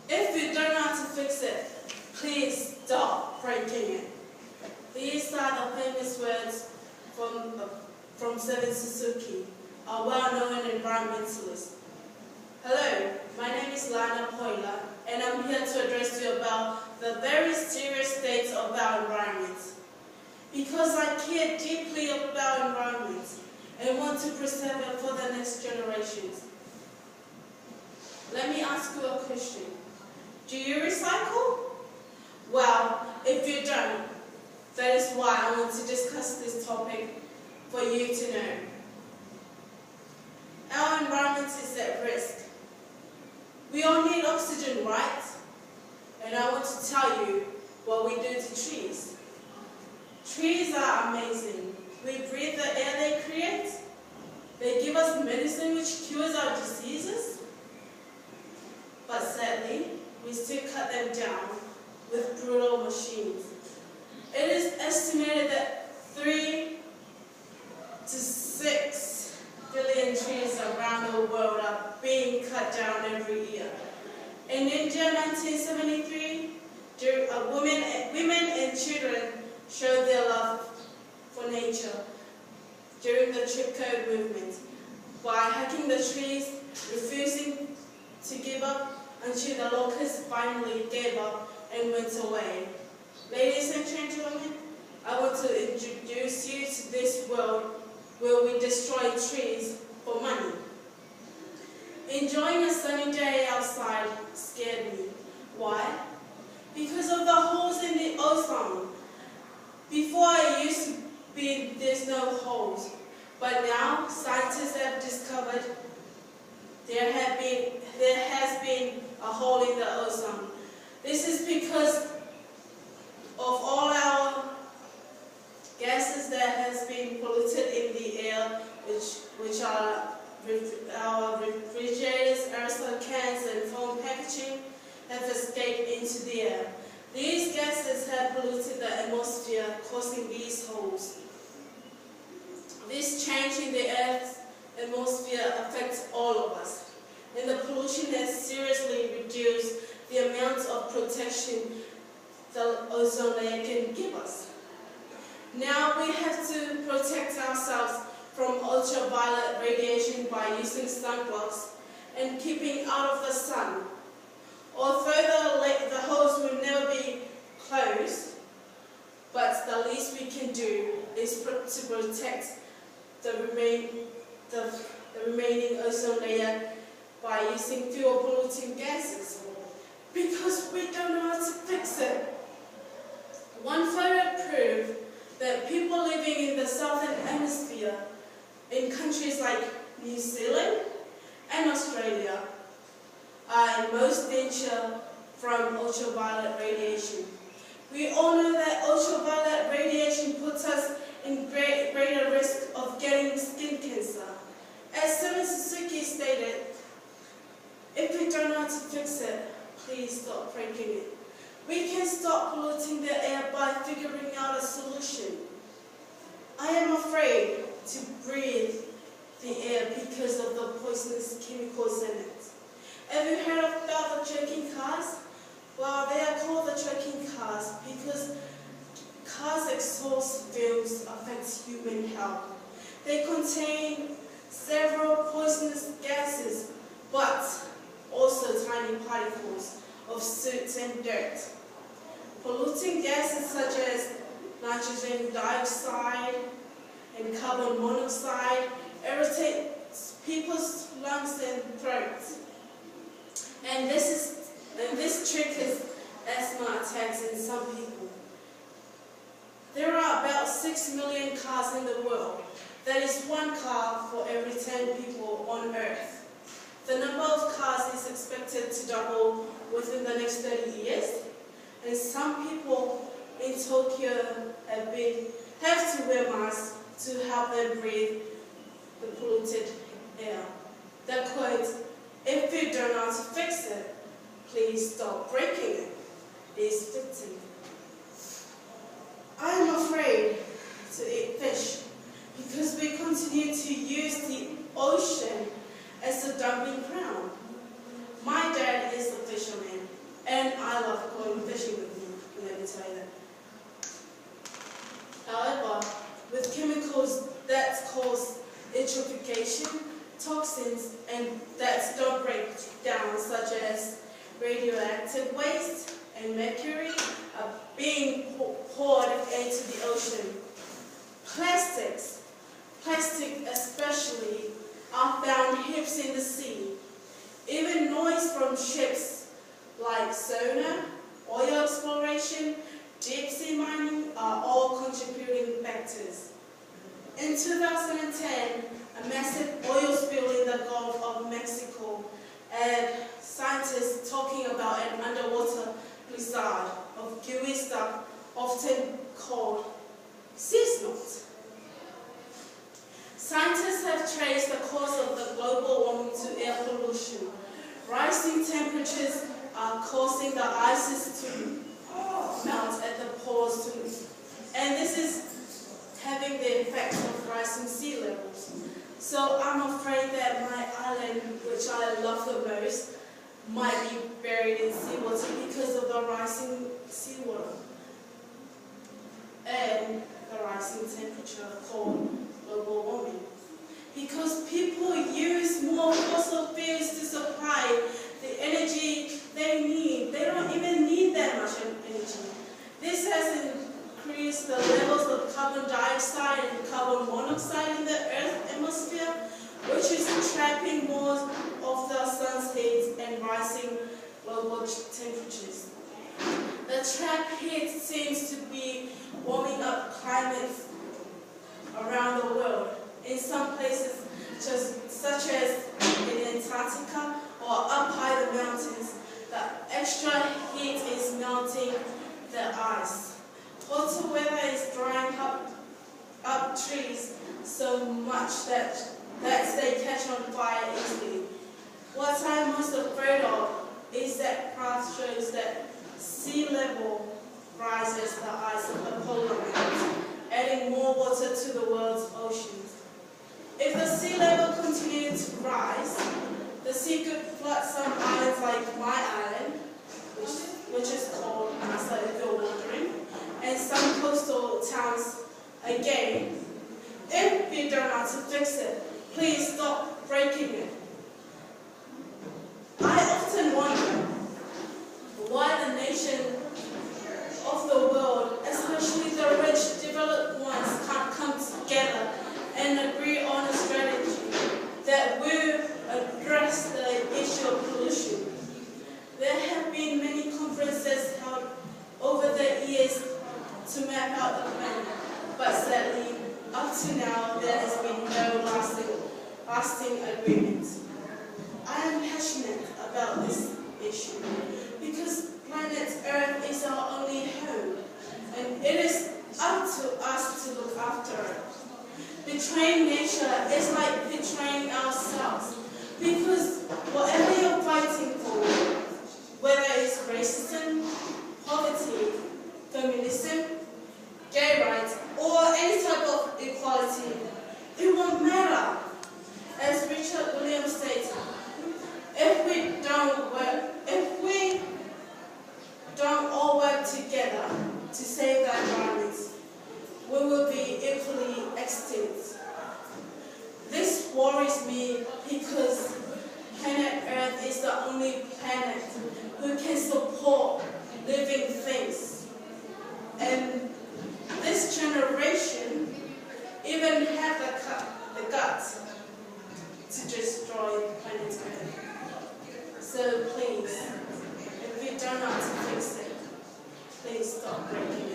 If you don't know how to fix it, please stop breaking it. These are the famous words from Seven Suzuki, a well-known environmentalist. Hello, my name is Lana, and I'm here to address you about the very serious state of our environment. Because I care deeply about our environment and want to preserve it for the next generations. Let me ask you a question. Do you recycle? Well, if you don't, that is why I want to discuss this topic for you to know. Our environment is at risk. We all need oxygen, right? And I want to tell you what we do to trees. Trees are amazing. We breathe the air they create. They give us medicine which cures our diseases. But sadly, we still cut them down with brutal machines. It is estimated that 3 to 6 billion trees around the world are being cut down every year. In India, 1973, women and children showed their love for nature during the tree code movement by hacking the trees, refusing to give up until the locusts finally gave up and went away. Ladies and gentlemen, I want to introduce you to this world where we destroy trees for money. Enjoying a sunny day outside scared me. Why? Because of the holes in the ozone. Before it used to be there's no holes, but now scientists have discovered there has been a hole in the ozone. This is because of all our gases that has been polluted in the air, which are our refrigerators, aerosol cans, and foam packaging have escaped into the air. These gases have polluted the atmosphere, causing these holes. This change in the Earth's atmosphere affects all of us, and the pollution has seriously reduced the amount of protection the ozone layer can give us. Now we have to protect ourselves from ultraviolet radiation by using sunblocks and keeping out of the sun. Although the holes will never be closed, but the least we can do is to protect the remaining ozone layer by using fewer polluting gases, because we don't know how to fix it. One photo proved that people living in the southern hemisphere, in countries like New Zealand and Australia, are in most danger from ultraviolet radiation. We all know that ultraviolet radiation puts us in greater risk of getting skin cancer. As Seven Suzuki stated, if we don't know how to fix it, please stop breaking it. We can stop polluting the air by figuring out a solution. I am afraid to breathe the air because of the poisonous chemicals in it. Have you heard about the choking cars? Well, they are called the choking cars because cars' exhaust fumes affect human health. They contain several poisonous gases, but also tiny particles of soot and dirt. Polluting gases such as nitrogen dioxide and carbon monoxide irritate people's lungs and throats. And this triggers asthma attacks in some people. There are about 6 million cars in the world. That is 1 car for every 10 people on Earth. The number of cars is expected to double within the next 30 years, and some people in Tokyo have to wear masks to help them breathe the polluted air. The quote, "If you don't know how to fix it, please stop breaking it," is fitting. I am afraid to eat fish because we continue to use the ocean as a dumping ground. My dad is a fisherman, going fishing with me, let me tell you that. However, with chemicals that cause eutrophication, toxins, and that don't break down, such as radioactive waste and mercury, are being poured into the ocean. Plastic especially, are found heaps in the sea. Even noise from ships like sonar, oil exploration, deep sea mining are all contributing factors. In 2010, a massive oil spill in the Gulf of Mexico and scientists talking about an underwater blizzard of gooey stuff often called sea smoke. Scientists have traced the cause of the global warming to air pollution. Rising temperatures are causing the ices to melt at the poles too, and this is having the effect of rising sea levels. So I'm afraid that my island, which I love the most, might be buried in seawater because of the rising seawater and the rising temperature called global warming. Because people use more fossil fuels to supply the energy they need. They don't even need that much energy. This has increased the levels of carbon dioxide and carbon monoxide in the Earth's atmosphere, which is trapping more of the sun's heat and rising global temperatures. The trapped heat seems to be warming up climates around the world. In some places, such as in Antarctica or up high the mountains, the extra heat is melting the ice. Hotter weather is drying up trees so much that they catch on fire easily. What I'm most afraid of is that graph shows that sea level rises the ice of the polar regions, adding more water to the world's oceans. If the sea level continues to rise, the sea could flood some islands like my island, which is called Nasa if you're wondering, and some coastal towns again. If you don't know how to fix it, please stop breaking it. I often wonder why the nation of the world, especially the rich, developed ones, can't come together and agree on a strategy that will address the issue of pollution. There have been many conferences held over the years to map out the planet, but sadly, up to now, there has been no lasting agreement. I am passionate about this issue because planet Earth is our only home, and it is up to us to look after it. Betraying nature is like betraying ourselves, because whatever you're fighting for, whether it's racism, poverty, feminism, gay rights, or any type of equality, it won't matter. As Richard Williams stated, if we don't all work together to save the environment, we will be equally extinct. This worries me because planet Earth is the only planet who can support living things. And this generation even have the guts to destroy planet Earth. So please, if you don't know how to fix it, please stop breaking